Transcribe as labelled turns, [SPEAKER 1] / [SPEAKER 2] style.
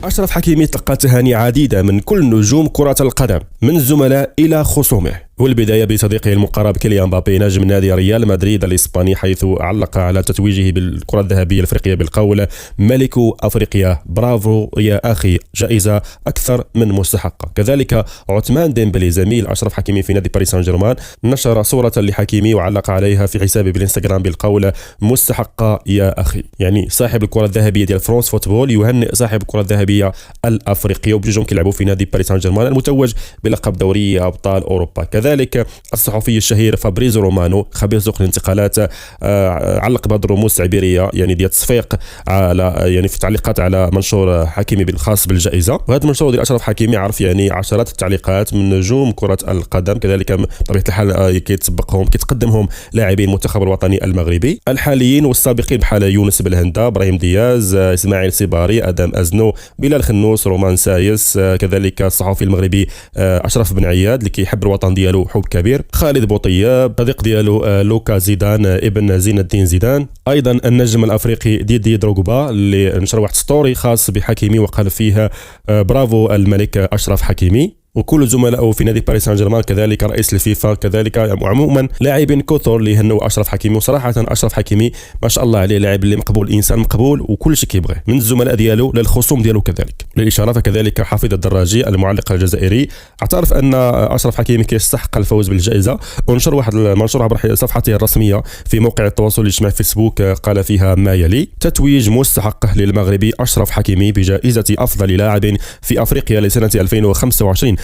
[SPEAKER 1] أشرف حكيمي تلقى تهاني عديدة من كل نجوم كرة القدم من الزملاء إلى خصومه، والبداية بصديقه المقرب كيليان مبابي نجم نادي ريال مدريد الإسباني، حيث علق على تتويجه بالكرة الذهبية الأفريقية بالقول: ملك أفريقيا، برافو يا أخي، جائزة أكثر من مستحقة. كذلك عثمان ديمبلي زميل أشرف حكيمي في نادي باريس سان جيرمان نشر صورة لحكيمي وعلق عليها في حسابه بالإنستغرام بالقول: مستحقة يا أخي، يعني صاحب الكرة الذهبية ديال فرانس فوتبول يهنئ صاحب الكرة الذهبية الأفريقية، وبجوجهم كيلعبوا في نادي باريس سان جيرمان المتوج بلقب دوري أبطال أوروبا. كذلك الصحفي الشهير فابريزو رومانو خبير سوق الانتقالات علق بعض الرموز التعبيريه يعني ديال التصفيق على يعني في تعليقات على منشور حكيمي بالخاص بالجائزه، وهذا المنشور ديال اشرف حكيمي عرف يعني عشرات التعليقات من نجوم كره القدم، كذلك بطبيعه الحال كيتقدمهم لاعبين المنتخب الوطني المغربي الحاليين والسابقين بحال يونس بلهندا، ابراهيم دياز، اسماعيل سيباري، ادم ازنو، بلال خنوس، رومان سايس، كذلك الصحفي المغربي اشرف بن عياد اللي كيحب الوطن ديالو حب كبير، خالد بوطياب، صديق ديالو لوكا زيدان ابن زين الدين زيدان، ايضا النجم الافريقي ديدي دروغبا اللي نشر واحد ستوري خاص بحكيمي وقال فيها: برافو الملك اشرف حكيمي. وكل زملائه في نادي باريس سان جيرمان، كذلك رئيس الفيفا، كذلك عموما لاعبين كثر اللي هنوا اشرف حكيمي. وصراحه اشرف حكيمي ما شاء الله عليه، لاعب اللي مقبول، انسان مقبول وكل شيء كيبغيه من الزملاء ديالو للخصوم ديالو. كذلك للاشاره فكذلك حفيظ الدراجي المعلق الجزائري اعترف ان اشرف حكيمي كيستحق الفوز بالجائزه، ونشر واحد المنشور عبر صفحته الرسميه في موقع التواصل الاجتماعي فيسبوك، قال فيها ما يلي: تتويج مستحق للمغربي اشرف حكيمي بجائزه افضل لاعب في افريقيا لسنه 2025